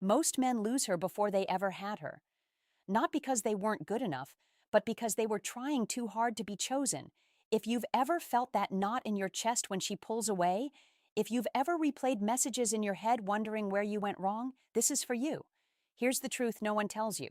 Most men lose her before they ever had her. Not because they weren't good enough, but because they were trying too hard to be chosen. If you've ever felt that knot in your chest when she pulls away, if you've ever replayed messages in your head wondering where you went wrong, this is for you. Here's the truth no one tells you.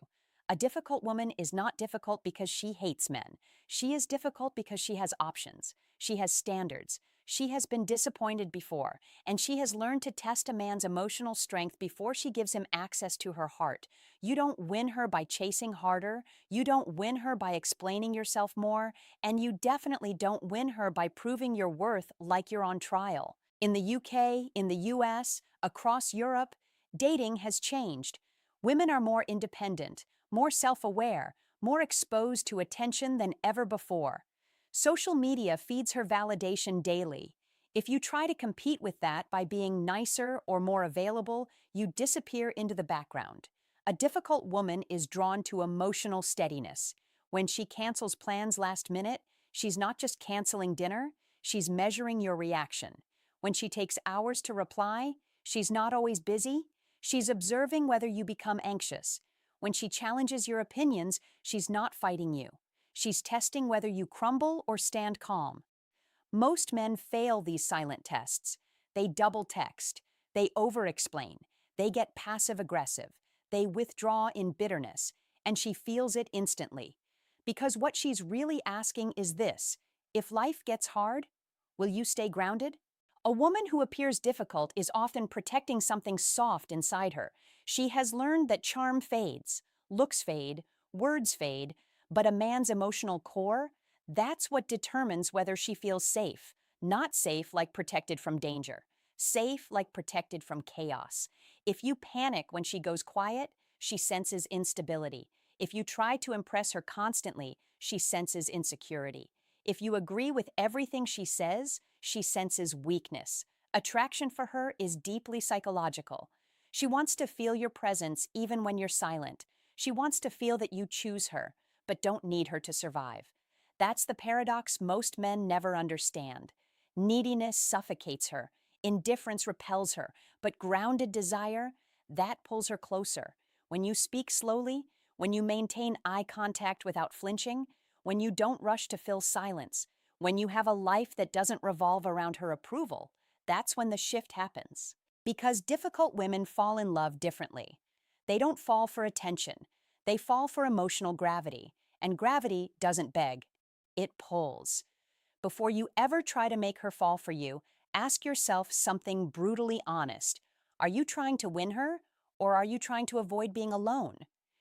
A difficult woman is not difficult because she hates men. She is difficult because she has options. She has standards. She has been disappointed before, and she has learned to test a man's emotional strength before she gives him access to her heart. You don't win her by chasing harder, you don't win her by explaining yourself more, and you definitely don't win her by proving your worth like you're on trial. In the UK, in the US, across Europe, dating has changed. Women are more independent, more self-aware, more exposed to attention than ever before. Social media feeds her validation daily. If you try to compete with that by being nicer or more available, you disappear into the background. A difficult woman is drawn to emotional steadiness. When she cancels plans last minute, she's not just canceling dinner, she's measuring your reaction. When she takes hours to reply, she's not always busy, she's observing whether you become anxious. When she challenges your opinions, she's not fighting you. She's testing whether you crumble or stand calm. Most men fail these silent tests. They double text. They over-explain. They get passive-aggressive. They withdraw in bitterness. And she feels it instantly. Because what she's really asking is this: if life gets hard, will you stay grounded? A woman who appears difficult is often protecting something soft inside her. She has learned that charm fades, looks fade, words fade, but a man's emotional core, that's what determines whether she feels safe. Not safe like protected from danger. Safe like protected from chaos. If you panic when she goes quiet, she senses instability. If you try to impress her constantly, she senses insecurity. If you agree with everything she says, she senses weakness. Attraction for her is deeply psychological. She wants to feel your presence even when you're silent. She wants to feel that you choose her, but don't need her to survive. That's the paradox most men never understand. Neediness suffocates her, indifference repels her, but grounded desire, that pulls her closer. When you speak slowly, when you maintain eye contact without flinching, when you don't rush to fill silence, when you have a life that doesn't revolve around her approval, that's when the shift happens. Because difficult women fall in love differently. They don't fall for attention. They fall for emotional gravity. And gravity doesn't beg. It pulls. Before you ever try to make her fall for you, ask yourself something brutally honest. Are you trying to win her, or are you trying to avoid being alone?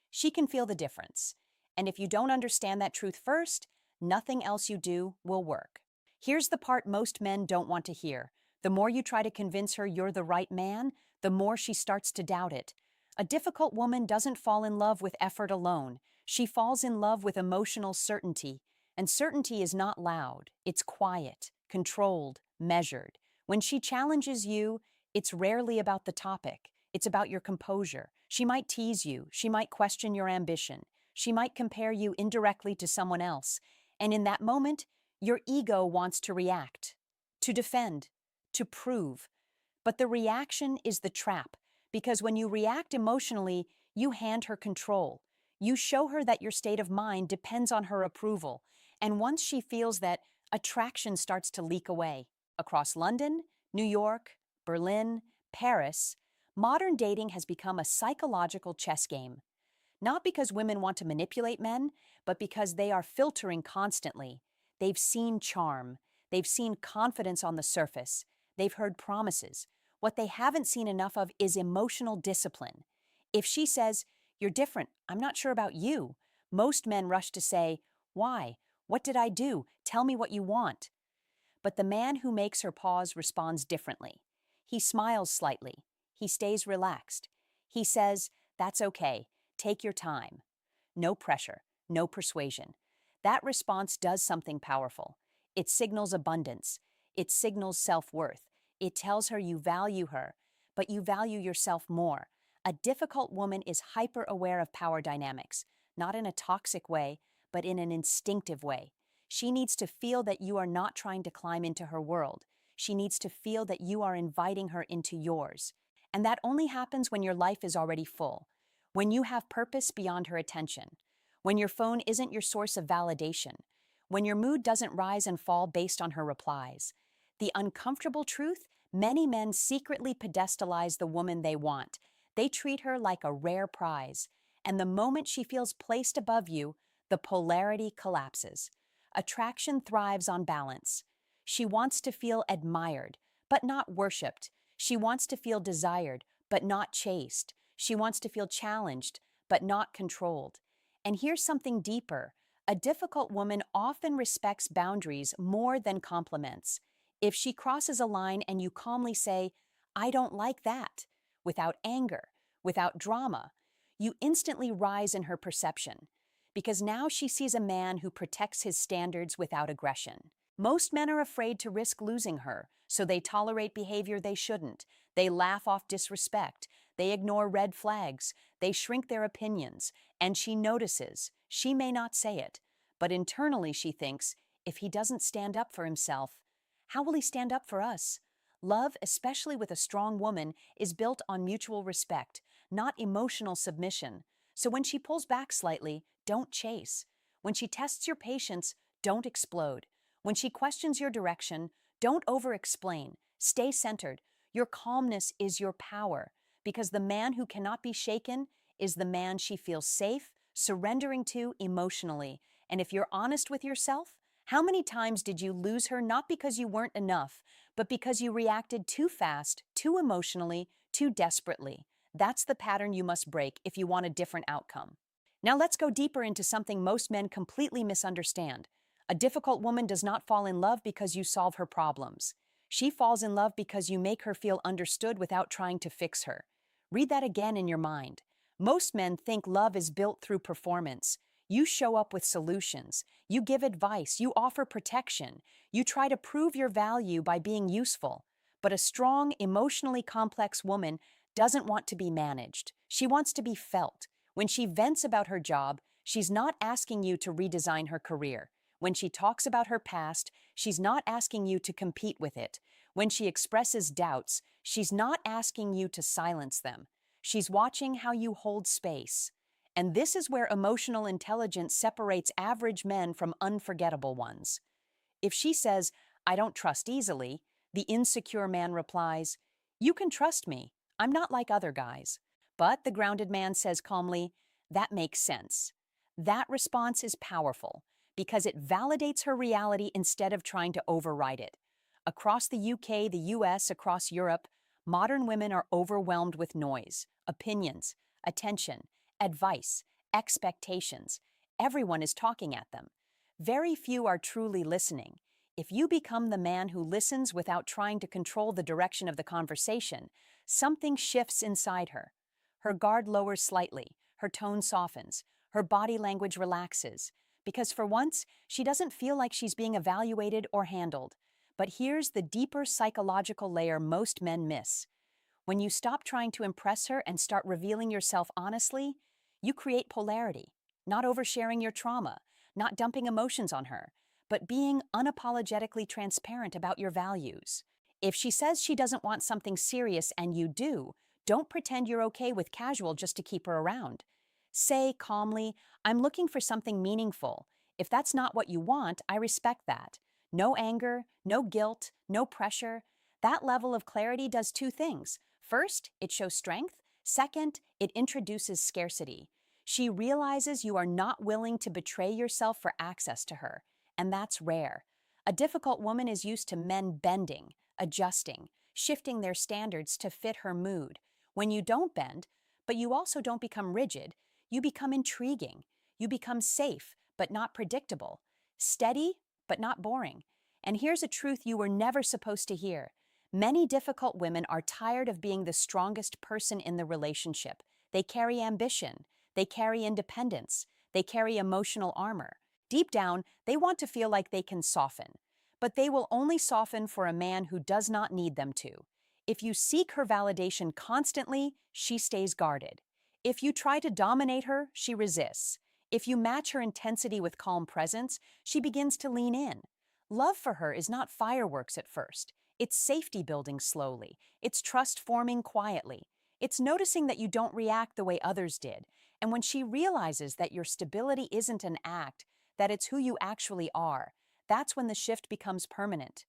She can feel the difference. And if you don't understand that truth first, nothing else you do will work. Here's the part most men don't want to hear. The more you try to convince her you're the right man, the more she starts to doubt it. A difficult woman doesn't fall in love with effort alone. She falls in love with emotional certainty. And certainty is not loud. It's quiet, controlled, measured. When she challenges you, it's rarely about the topic. It's about your composure. She might tease you. She might question your ambition. She might compare you indirectly to someone else. And in that moment, your ego wants to react, to defend, to prove. But the reaction is the trap, because when you react emotionally, you hand her control. You show her that your state of mind depends on her approval. And once she feels that, attraction starts to leak away. Across London, New York, Berlin, Paris, modern dating has become a psychological chess game. Not because women want to manipulate men, but because they are filtering constantly. They've seen charm. They've seen confidence on the surface. They've heard promises. What they haven't seen enough of is emotional discipline. If she says, "You're different, I'm not sure about you," most men rush to say, "Why? What did I do? Tell me what you want." But the man who makes her pause responds differently. He smiles slightly. He stays relaxed. He says, "That's okay. Take your time." No pressure, no persuasion. That response does something powerful. It signals abundance. It signals self-worth. It tells her you value her, but you value yourself more. A difficult woman is hyper-aware of power dynamics, not in a toxic way, but in an instinctive way. She needs to feel that you are not trying to climb into her world. She needs to feel that you are inviting her into yours. And that only happens when your life is already full, when you have purpose beyond her attention, when your phone isn't your source of validation, when your mood doesn't rise and fall based on her replies. The uncomfortable truth: many men secretly pedestalize the woman they want. They treat her like a rare prize. And the moment she feels placed above you, the polarity collapses. Attraction thrives on balance. She wants to feel admired, but not worshipped. She wants to feel desired, but not chased. She wants to feel challenged, but not controlled. And here's something deeper. A difficult woman often respects boundaries more than compliments. If she crosses a line and you calmly say, "I don't like that," without anger, without drama, you instantly rise in her perception, because now she sees a man who protects his standards without aggression. Most men are afraid to risk losing her, so they tolerate behavior they shouldn't. They laugh off disrespect. They ignore red flags. They shrink their opinions. And she notices. She may not say it, but internally she thinks, if he doesn't stand up for himself, how will he stand up for us? Love, especially with a strong woman, is built on mutual respect, not emotional submission. So when she pulls back slightly, don't chase. When she tests your patience, don't explode. When she questions your direction, don't over-explain. Stay centered. Your calmness is your power, because the man who cannot be shaken is the man she feels safe surrendering to emotionally. And if you're honest with yourself, how many times did you lose her not because you weren't enough, but because you reacted too fast, too emotionally, too desperately? That's the pattern you must break if you want a different outcome. Now let's go deeper into something most men completely misunderstand. A difficult woman does not fall in love because you solve her problems. She falls in love because you make her feel understood without trying to fix her. Read that again in your mind. Most men think love is built through performance. You show up with solutions. You give advice. You offer protection. You try to prove your value by being useful. But a strong, emotionally complex woman doesn't want to be managed. She wants to be felt. When she vents about her job, she's not asking you to redesign her career. When she talks about her past, she's not asking you to compete with it. When she expresses doubts, she's not asking you to silence them. She's watching how you hold space. And this is where emotional intelligence separates average men from unforgettable ones. If she says, "I don't trust easily," the insecure man replies, "You can trust me. I'm not like other guys." But the grounded man says calmly, "That makes sense." That response is powerful because it validates her reality instead of trying to override it. Across the UK, the US, across Europe, modern women are overwhelmed with noise, opinions, attention, advice, expectations. Everyone is talking at them. Very few are truly listening. If you become the man who listens without trying to control the direction of the conversation, something shifts inside her. Her guard lowers slightly, her tone softens, her body language relaxes, because for once, she doesn't feel like she's being evaluated or handled. But here's the deeper psychological layer most men miss. When you stop trying to impress her and start revealing yourself honestly, you create polarity, not oversharing your trauma, not dumping emotions on her, but being unapologetically transparent about your values. If she says she doesn't want something serious and you do, don't pretend you're okay with casual just to keep her around. Say calmly, "I'm looking for something meaningful. If that's not what you want, I respect that." No anger, no guilt, no pressure. That level of clarity does two things. First, it shows strength. Second, it introduces scarcity. She realizes you are not willing to betray yourself for access to her, and that's rare. A difficult woman is used to men bending, adjusting, shifting their standards to fit her mood. When you don't bend, but you also don't become rigid, you become intriguing. You become safe, but not predictable. Steady, but not boring. And here's a truth you were never supposed to hear. Many difficult women are tired of being the strongest person in the relationship. They carry ambition. They carry independence. They carry emotional armor. Deep down, they want to feel like they can soften. But they will only soften for a man who does not need them to. If you seek her validation constantly, she stays guarded. If you try to dominate her, she resists. If you match her intensity with calm presence, she begins to lean in. Love for her is not fireworks at first. It's safety building slowly. It's trust forming quietly. It's noticing that you don't react the way others did. And when she realizes that your stability isn't an act, that it's who you actually are, that's when the shift becomes permanent.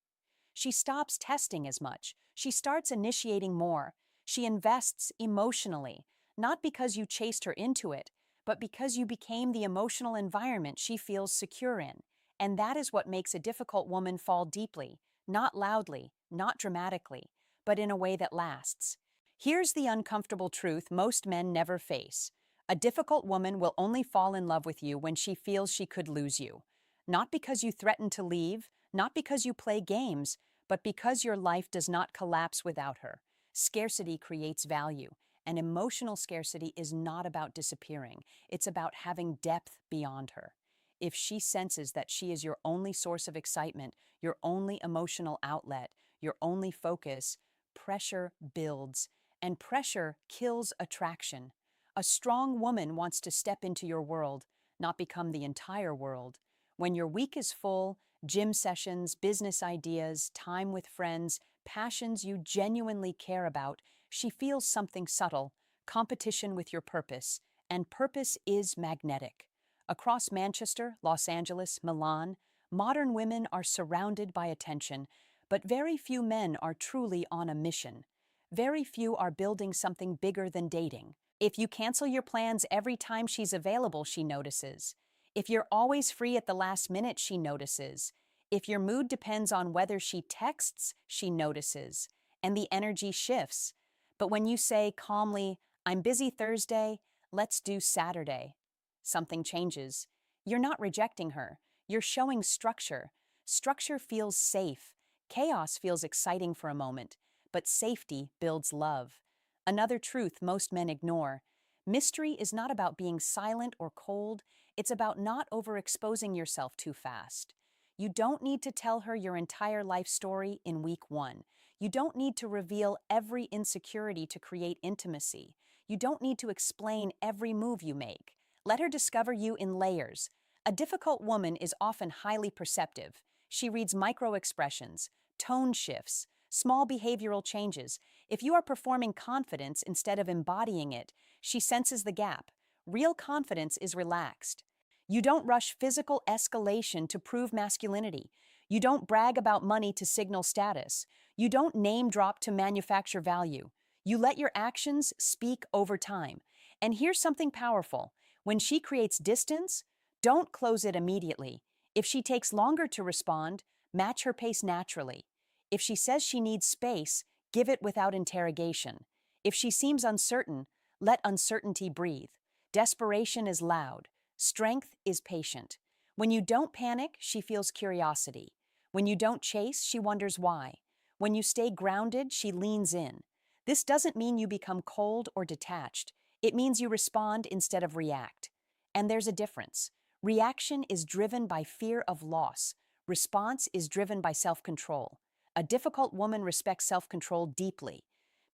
She stops testing as much. She starts initiating more. She invests emotionally, not because you chased her into it, but because you became the emotional environment she feels secure in. And that is what makes a difficult woman fall deeply, not loudly, not dramatically, but in a way that lasts. Here's the uncomfortable truth most men never face. A difficult woman will only fall in love with you when she feels she could lose you. Not because you threaten to leave, not because you play games, but because your life does not collapse without her. Scarcity creates value, and emotional scarcity is not about disappearing. It's about having depth beyond her. If she senses that she is your only source of excitement, your only emotional outlet, your only focus, pressure builds, and pressure kills attraction. A strong woman wants to step into your world, not become the entire world. When your week is full, gym sessions, business ideas, time with friends, passions you genuinely care about, she feels something subtle, competition with your purpose, and purpose is magnetic. Across Manchester, Los Angeles, Milan, modern women are surrounded by attention, but very few men are truly on a mission. Very few are building something bigger than dating. If you cancel your plans every time she's available, she notices. If you're always free at the last minute, she notices. If your mood depends on whether she texts, she notices. And the energy shifts. But when you say calmly, I'm busy Thursday, let's do Saturday, something changes. You're not rejecting her. You're showing structure. Structure feels safe. Chaos feels exciting for a moment, but safety builds love. Another truth most men ignore. Mystery is not about being silent or cold, it's about not overexposing yourself too fast. You don't need to tell her your entire life story in week one. You don't need to reveal every insecurity to create intimacy. You don't need to explain every move you make. Let her discover you in layers. A difficult woman is often highly perceptive. She reads micro-expressions, tone shifts, small behavioral changes. If you are performing confidence instead of embodying it, she senses the gap. Real confidence is relaxed. You don't rush physical escalation to prove masculinity. You don't brag about money to signal status. You don't name drop to manufacture value. You let your actions speak over time. And here's something powerful. When she creates distance, don't close it immediately. If she takes longer to respond, match her pace naturally. If she says she needs space, give it without interrogation. If she seems uncertain, let uncertainty breathe. Desperation is loud. Strength is patient. When you don't panic, she feels curiosity. When you don't chase, she wonders why. When you stay grounded, she leans in. This doesn't mean you become cold or detached. It means you respond instead of react. And there's a difference. Reaction is driven by fear of loss. Response is driven by self-control. A difficult woman respects self-control deeply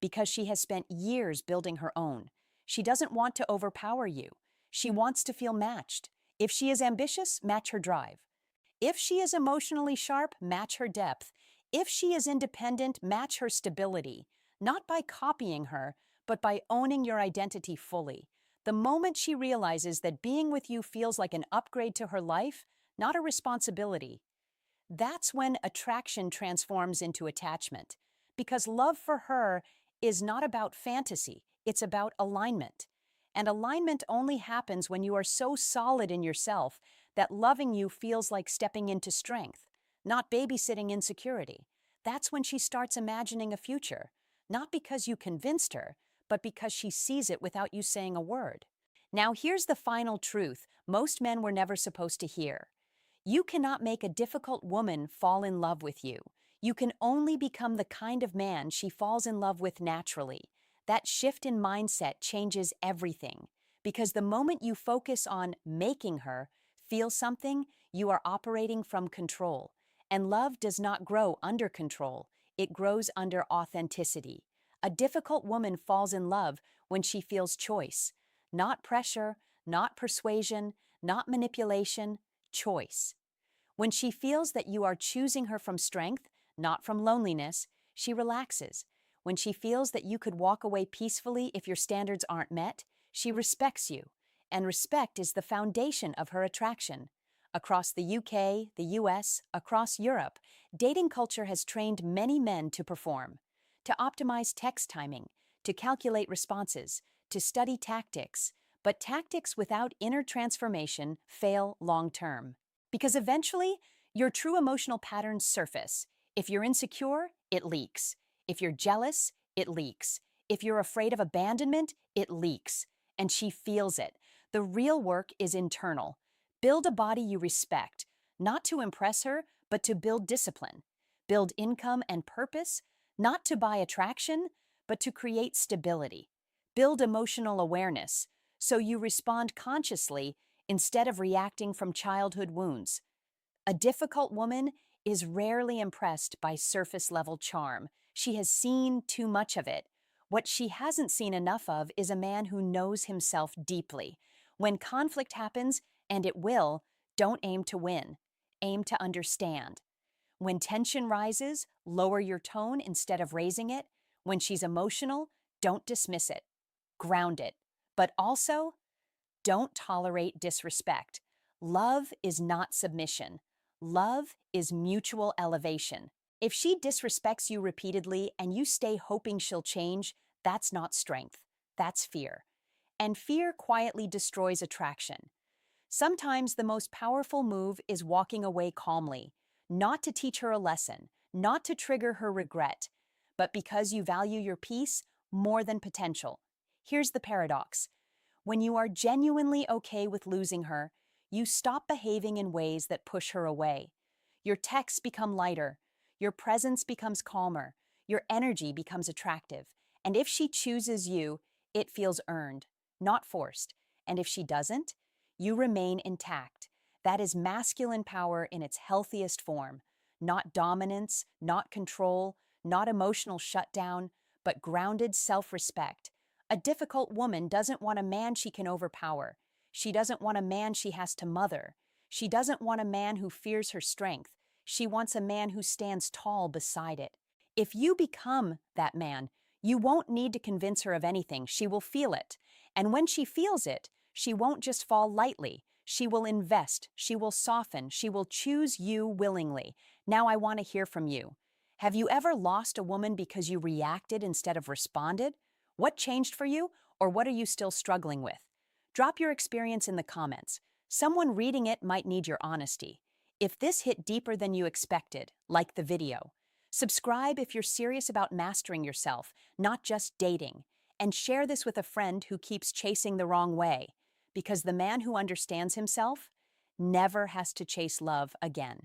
because she has spent years building her own. She doesn't want to overpower you. She wants to feel matched. If she is ambitious, match her drive. If she is emotionally sharp, match her depth. If she is independent, match her stability. Not by copying her, but by owning your identity fully. The moment she realizes that being with you feels like an upgrade to her life, not a responsibility, that's when attraction transforms into attachment. Because love for her is not about fantasy, it's about alignment. And alignment only happens when you are so solid in yourself that loving you feels like stepping into strength, not babysitting insecurity. That's when she starts imagining a future, not because you convinced her, but because she sees it without you saying a word. Now here's the final truth most men were never supposed to hear. You cannot make a difficult woman fall in love with you. You can only become the kind of man she falls in love with naturally. That shift in mindset changes everything. Because the moment you focus on making her feel something, you are operating from control. And love does not grow under control. It grows under authenticity. A difficult woman falls in love when she feels choice. Not pressure, not persuasion, not manipulation, choice. When she feels that you are choosing her from strength, Not from loneliness, she relaxes. When she feels that you could walk away peacefully if your standards aren't met, she respects you. And respect is the foundation of her attraction. Across the UK, the US, across Europe, dating culture has trained many men to perform, to optimize text timing, to calculate responses, to study tactics. But tactics without inner transformation fail long term. Because eventually, your true emotional patterns surface. If you're insecure, it leaks. If you're jealous, it leaks. If you're afraid of abandonment, it leaks. And she feels it. The real work is internal. Build a body you respect, not to impress her, but to build discipline. Build income and purpose, not to buy attraction, but to create stability. Build emotional awareness, so you respond consciously instead of reacting from childhood wounds. A difficult woman is rarely impressed by surface-level charm. She has seen too much of it. What she hasn't seen enough of is a man who knows himself deeply. When conflict happens, and it will, don't aim to win. Aim to understand. When tension rises, lower your tone instead of raising it. When she's emotional, don't dismiss it. Ground it. But also, don't tolerate disrespect. Love is not submission. Love is mutual elevation. If she disrespects you repeatedly and you stay hoping she'll change, that's not strength. That's fear. And fear quietly destroys attraction. Sometimes the most powerful move is walking away calmly, not to teach her a lesson, not to trigger her regret, but because you value your peace more than potential. Here's the paradox. When you are genuinely okay with losing her, you stop behaving in ways that push her away. Your texts become lighter, your presence becomes calmer, your energy becomes attractive. And if she chooses you, it feels earned, not forced. And if she doesn't, you remain intact. That is masculine power in its healthiest form. Not dominance, not control, not emotional shutdown, but grounded self-respect. A difficult woman doesn't want a man she can overpower. She doesn't want a man she has to mother. She doesn't want a man who fears her strength. She wants a man who stands tall beside it. If you become that man, you won't need to convince her of anything. She will feel it. And when she feels it, she won't just fall lightly. She will invest. She will soften. She will choose you willingly. Now I want to hear from you. Have you ever lost a woman because you reacted instead of responded? What changed for you, or what are you still struggling with? Drop your experience in the comments. Someone reading it might need your honesty. If this hit deeper than you expected, like the video. Subscribe if you're serious about mastering yourself, not just dating. And share this with a friend who keeps chasing the wrong way. Because the man who understands himself never has to chase love again.